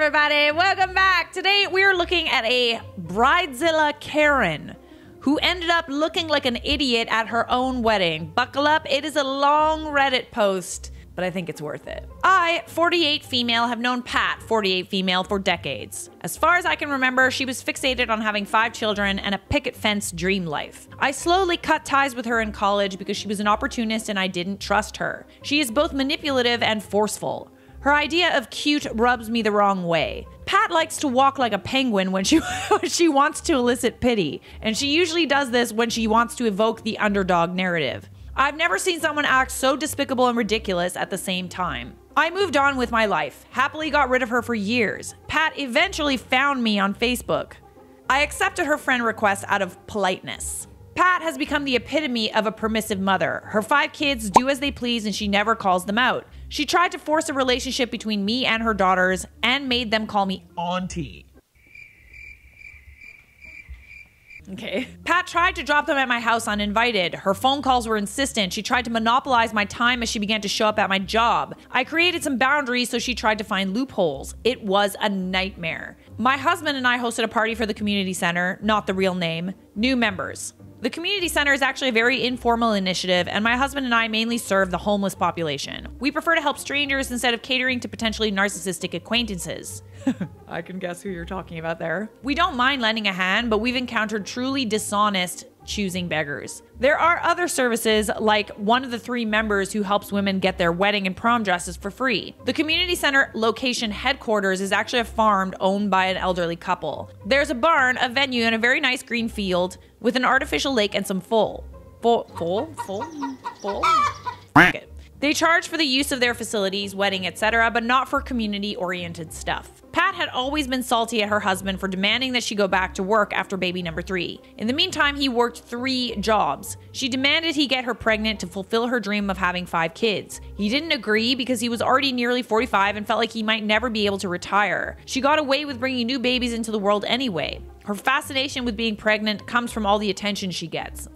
everybody, welcome back. Today we're looking at a Bridezilla Karen who ended up looking like an idiot at her own wedding. Buckle up, it is a long Reddit post, but I think it's worth it. I, 48 female, have known Pat, 48 female, for decades. As far as I can remember, she was fixated on having 5 children and a picket fence dream life. I slowly cut ties with her in college because she was an opportunist and I didn't trust her. She is both manipulative and forceful. Her idea of cute rubs me the wrong way. Pat likes to walk like a penguin when she wants to elicit pity, and she usually does this when she wants to evoke the underdog narrative. I've never seen someone act so despicable and ridiculous at the same time. I moved on with my life, happily got rid of her for years. Pat eventually found me on Facebook. I accepted her friend request out of politeness. Pat has become the epitome of a permissive mother. Her 5 kids do as they please and she never calls them out. She tried to force a relationship between me and her daughters and made them call me auntie. Okay. Pat tried to drop them at my house uninvited. Her phone calls were insistent. She tried to monopolize my time as she began to show up at my job. I created some boundaries, so she tried to find loopholes. It was a nightmare. My husband and I hosted a party for the community center, not the real name, new members. The community center is actually a very informal initiative, and my husband and I mainly serve the homeless population. We prefer to help strangers instead of catering to potentially narcissistic acquaintances. I can guess who you're talking about there. We don't mind lending a hand, but we've encountered truly dishonest choosing beggars. There are other services, like one of the 3 members who helps women get their wedding and prom dresses for free. The community center location headquarters is actually a farm owned by an elderly couple. There's a barn, a venue, and a very nice green field with an artificial lake and some full. They charge for the use of their facilities, wedding, etc., but not for community-oriented stuff. Pat had always been salty at her husband for demanding that she go back to work after baby number 3. In the meantime, he worked 3 jobs. She demanded he get her pregnant to fulfill her dream of having 5 kids. He didn't agree because he was already nearly 45 and felt like he might never be able to retire. She got away with bringing new babies into the world anyway. Her fascination with being pregnant comes from all the attention she gets.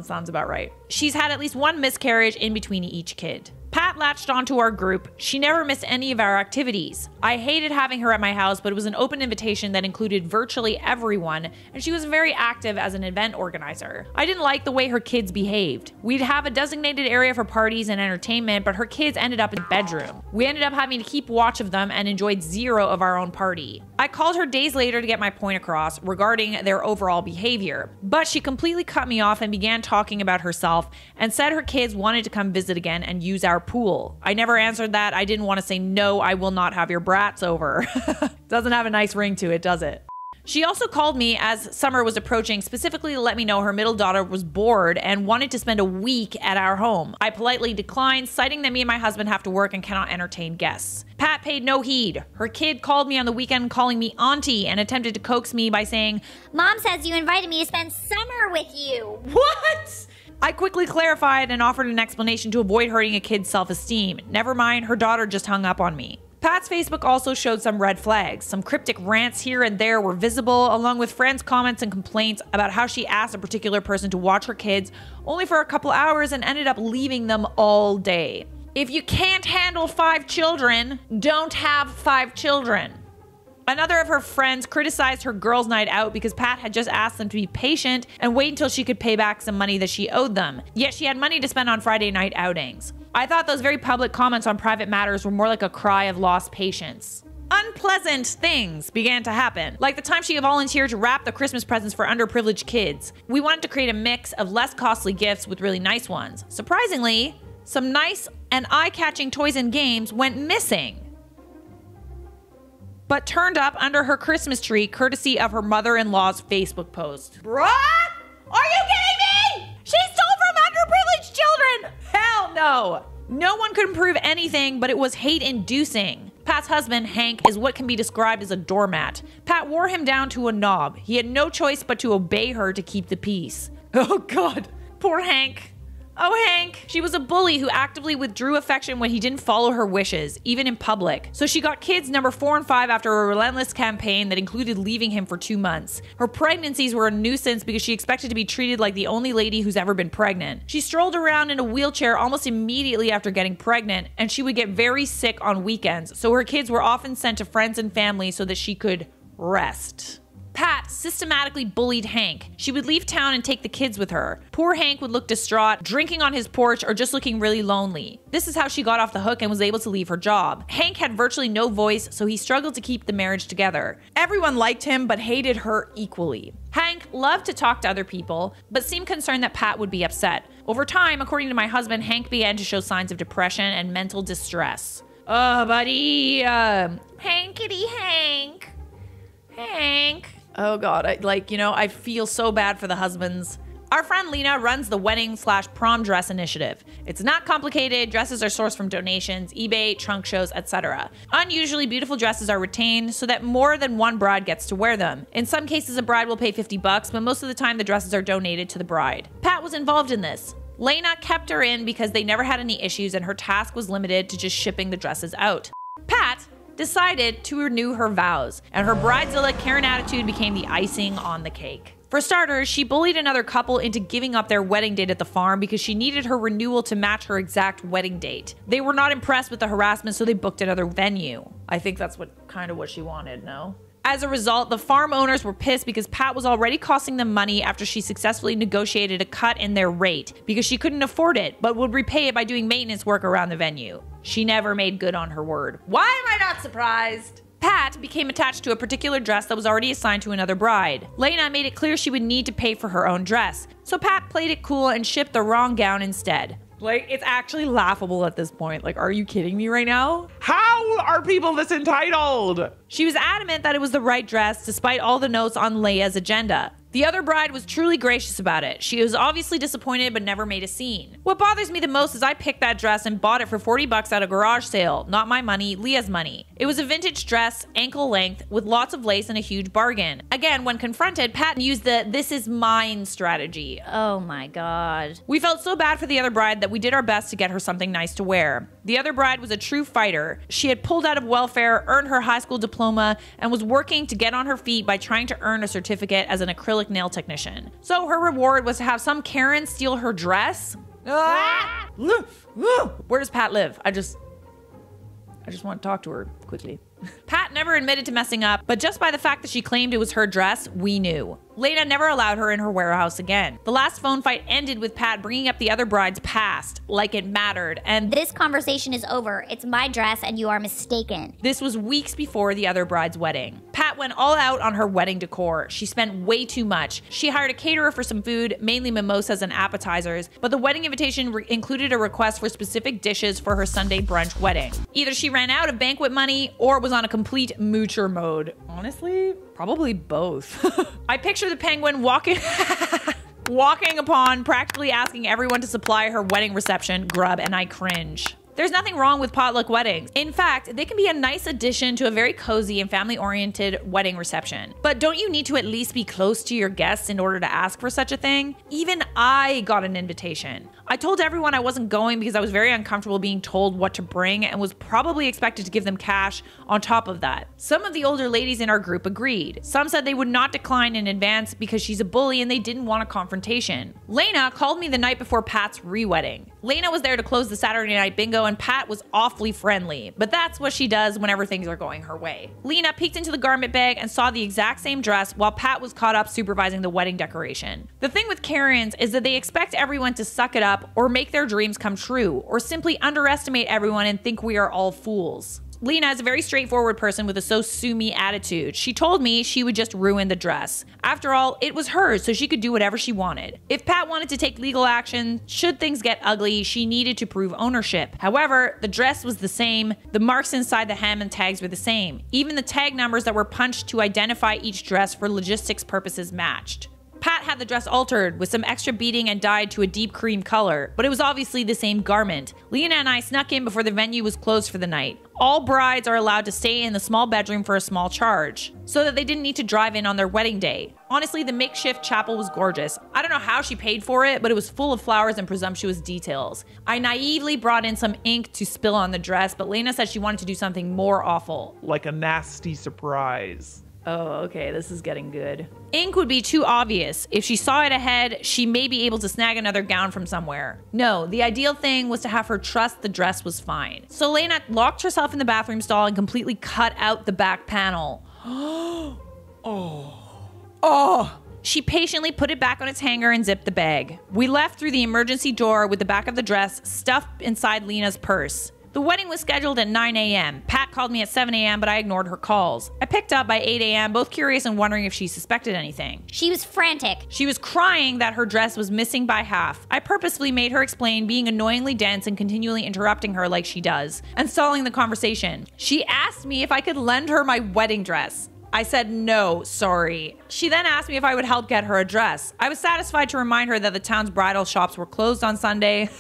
Sounds about right. She's had at least 1 miscarriage in between each kid. Pat latched onto our group. She never missed any of our activities. I hated having her at my house, but it was an open invitation that included virtually everyone, and she was very active as an event organizer. I didn't like the way her kids behaved. We'd have a designated area for parties and entertainment, but her kids ended up in the bedroom. We ended up having to keep watch of them and enjoyed 0 of our own party. I called her days later to get my point across regarding their overall behavior, but she completely cut me off and began talking about herself and said her kids wanted to come visit again and use our pool. I never answered that. I didn't want to say, no, I will not have your brats over. Doesn't have a nice ring to it, does it? She also called me as summer was approaching, specifically to let me know her middle daughter was bored and wanted to spend a week at our home. I politely declined, citing that me and my husband have to work and cannot entertain guests. Pat paid no heed. Her kid called me on the weekend calling me auntie and attempted to coax me by saying, "Mom says you invited me to spend summer with you." What? I quickly clarified and offered an explanation to avoid hurting a kid's self-esteem. Never mind, her daughter just hung up on me. Pat's Facebook also showed some red flags. Some cryptic rants here and there were visible, along with friends' comments and complaints about how she asked a particular person to watch her kids only for a couple hours and ended up leaving them all day. If you can't handle 5 children, don't have 5 children. Another of her friends criticized her girls' night out because Pat had just asked them to be patient and wait until she could pay back some money that she owed them. Yet she had money to spend on Friday night outings. I thought those very public comments on private matters were more like a cry of lost patience. Unpleasant things began to happen, like the time she volunteered to wrap the Christmas presents for underprivileged kids. We wanted to create a mix of less costly gifts with really nice ones. Surprisingly, some nice and eye-catching toys and games went missing, but turned up under her Christmas tree courtesy of her mother-in-law's Facebook post. Bruh? Are you kidding me? She stole from underprivileged children! Hell no! No one could prove anything, but it was hate-inducing. Pat's husband, Hank, is what can be described as a doormat. Pat wore him down to a knob. He had no choice but to obey her to keep the peace. Oh God, poor Hank. Oh, Hank. She was a bully who actively withdrew affection when he didn't follow her wishes, even in public. So she got kids number 4 and 5 after a relentless campaign that included leaving him for 2 months. Her pregnancies were a nuisance because she expected to be treated like the only lady who's ever been pregnant. She strolled around in a wheelchair almost immediately after getting pregnant, and she would get very sick on weekends, so her kids were often sent to friends and family so that she could rest. Pat systematically bullied Hank. She would leave town and take the kids with her. Poor Hank would look distraught, drinking on his porch, or just looking really lonely. This is how she got off the hook and was able to leave her job. Hank had virtually no voice, so he struggled to keep the marriage together. Everyone liked him, but hated her equally. Hank loved to talk to other people, but seemed concerned that Pat would be upset. Over time, according to my husband, Hank began to show signs of depression and mental distress. Oh, buddy. Hankity Hank. Hank. Oh God, I feel so bad for the husbands. Our friend Lena runs the wedding/prom dress initiative. It's not complicated. Dresses are sourced from donations, eBay, trunk shows, etc. Unusually beautiful dresses are retained so that more than one bride gets to wear them. In some cases, a bride will pay $50, but most of the time the dresses are donated to the bride. Pat was involved in this. Lena kept her in because they never had any issues and her task was limited to just shipping the dresses out. Pat decided to renew her vows, and her Bridezilla Karen attitude became the icing on the cake. For starters, she bullied another couple into giving up their wedding date at the farm because she needed her renewal to match her exact wedding date. They were not impressed with the harassment, so they booked another venue. I think that's what she wanted, no? As a result, the farm owners were pissed because Pat was already costing them money after she successfully negotiated a cut in their rate because she couldn't afford it, but would repay it by doing maintenance work around the venue. She never made good on her word. Why am I not surprised? Pat became attached to a particular dress that was already assigned to another bride. Lena made it clear she would need to pay for her own dress, so Pat played it cool and shipped the wrong gown instead. It's actually laughable at this point. Are you kidding me right now? How are people this entitled? She was adamant that it was the right dress despite all the notes on Leia's agenda. The other bride was truly gracious about it. She was obviously disappointed but never made a scene. What bothers me the most is I picked that dress and bought it for $40 at a garage sale. Not my money, Leah's money. It was a vintage dress, ankle length, with lots of lace and a huge bargain. Again, when confronted, Pat used the "this is mine" strategy. Oh my God. We felt so bad for the other bride that we did our best to get her something nice to wear. The other bride was a true fighter. She had pulled out of welfare, earned her high school diploma, and was working to get on her feet by trying to earn a certificate as an acrylic nail technician. So her reward was to have some Karen steal her dress. Where does Pat live? I just want to talk to her quickly. Pat never admitted to messing up, but just by the fact that she claimed it was her dress, we knew. Lena never allowed her in her warehouse again. The last phone fight ended with Pat bringing up the other bride's past, like it mattered, and this conversation is over. It's my dress and you are mistaken. This was weeks before the other bride's wedding. Pat went all out on her wedding decor. She spent way too much. She hired a caterer for some food, mainly mimosas and appetizers, but the wedding invitation included a request for specific dishes for her Sunday brunch wedding. Either she ran out of banquet money or was on a complete moocher mode. Honestly, probably both. I picture the penguin walking upon, practically asking everyone to supply her wedding reception grub, and I cringe. There's nothing wrong with potluck weddings. In fact, they can be a nice addition to a very cozy and family-oriented wedding reception. But don't you need to at least be close to your guests in order to ask for such a thing? Even I got an invitation. I told everyone I wasn't going because I was very uncomfortable being told what to bring and was probably expected to give them cash on top of that. Some of the older ladies in our group agreed. Some said they would not decline in advance because she's a bully and they didn't want a confrontation. Lena called me the night before Pat's re-wedding. Lena was there to close the Saturday night bingo and Pat was awfully friendly, but that's what she does whenever things are going her way. Lena peeked into the garment bag and saw the exact same dress while Pat was caught up supervising the wedding decoration. The thing with Karens is that they expect everyone to suck it up or make their dreams come true, or simply underestimate everyone and think we are all fools. Lena is a very straightforward person with a so sue me attitude. She told me she would just ruin the dress. After all, it was hers, so she could do whatever she wanted. If Pat wanted to take legal action, should things get ugly, she needed to prove ownership. However, the dress was the same, the marks inside the hem and tags were the same. Even the tag numbers that were punched to identify each dress for logistics purposes matched. Pat had the dress altered with some extra beading and dyed to a deep cream color, but it was obviously the same garment. Lena and I snuck in before the venue was closed for the night. All brides are allowed to stay in the small bedroom for a small charge, so that they didn't need to drive in on their wedding day. Honestly, the makeshift chapel was gorgeous. I don't know how she paid for it, but it was full of flowers and presumptuous details. I naively brought in some ink to spill on the dress, but Lena said she wanted to do something more awful. Like a nasty surprise. Oh, okay, this is getting good. Ink would be too obvious. If she saw it ahead, she may be able to snag another gown from somewhere. No, the ideal thing was to have her trust the dress was fine. So Lena locked herself in the bathroom stall and completely cut out the back panel. She patiently put it back on its hanger and zipped the bag. We left through the emergency door with the back of the dress stuffed inside Lena's purse. The wedding was scheduled at 9 a.m. Pat called me at 7 a.m., but I ignored her calls. I picked up by 8 a.m., both curious and wondering if she suspected anything. She was frantic. She was crying that her dress was missing by half. I purposefully made her explain, being annoyingly dense and continually interrupting her like she does, and stalling the conversation. She asked me if I could lend her my wedding dress. I said no, sorry. She then asked me if I would help get her a dress. I was satisfied to remind her that the town's bridal shops were closed on Sunday.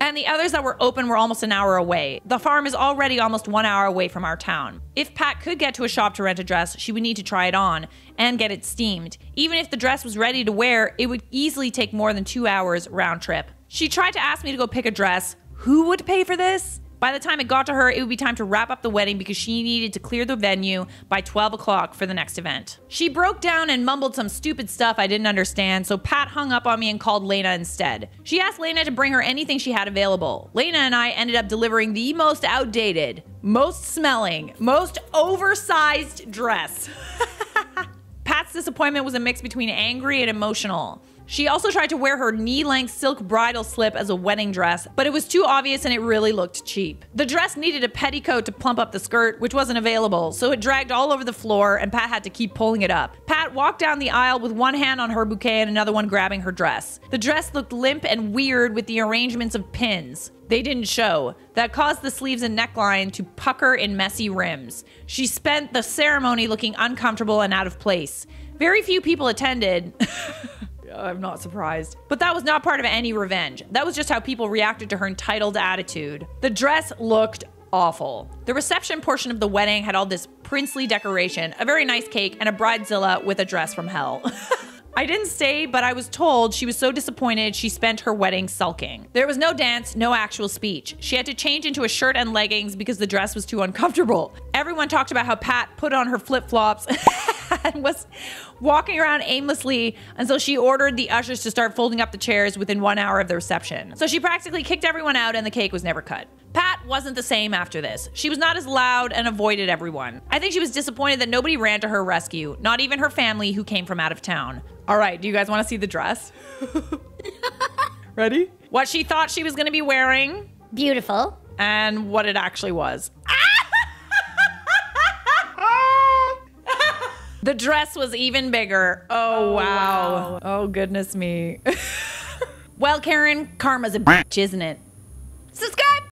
And the others that were open were almost an hour away. The farm is already almost 1 hour away from our town. If Pat could get to a shop to rent a dress, she would need to try it on and get it steamed. Even if the dress was ready to wear, it would easily take more than 2 hours round trip. She tried to ask me to go pick a dress. Who would pay for this? By the time it got to her, it would be time to wrap up the wedding because she needed to clear the venue by 12 o'clock for the next event. She broke down and mumbled some stupid stuff I didn't understand, so Pat hung up on me and called Lena instead. She asked Lena to bring her anything she had available. Lena and I ended up delivering the most outdated, most smelling, most oversized dress. Pat's disappointment was a mix between angry and emotional. She also tried to wear her knee-length silk bridal slip as a wedding dress, but it was too obvious and it really looked cheap. The dress needed a petticoat to plump up the skirt, which wasn't available, so it dragged all over the floor and Pat had to keep pulling it up. Pat walked down the aisle with one hand on her bouquet and another one grabbing her dress. The dress looked limp and weird with the arrangements of pins. They didn't show. That caused the sleeves and neckline to pucker in messy rims. She spent the ceremony looking uncomfortable and out of place. Very few people attended. I'm not surprised. But that was not part of any revenge. That was just how people reacted to her entitled attitude. The dress looked awful. The reception portion of the wedding had all this princely decoration, a very nice cake, and a bridezilla with a dress from hell. I didn't stay, but I was told she was so disappointed she spent her wedding sulking. There was no dance, no actual speech. She had to change into a shirt and leggings because the dress was too uncomfortable. Everyone talked about how Pat put on her flip-flops and was walking around aimlessly until she ordered the ushers to start folding up the chairs within 1 hour of the reception. So she practically kicked everyone out and the cake was never cut. Pat wasn't the same after this. She was not as loud and avoided everyone. I think she was disappointed that nobody ran to her rescue, not even her family who came from out of town. All right, do you guys want to see the dress? Ready? What she thought she was going to be wearing. Beautiful. And what it actually was. The dress was even bigger. Oh, wow. Oh, goodness me. Well, Karen, karma's a bitch, isn't it?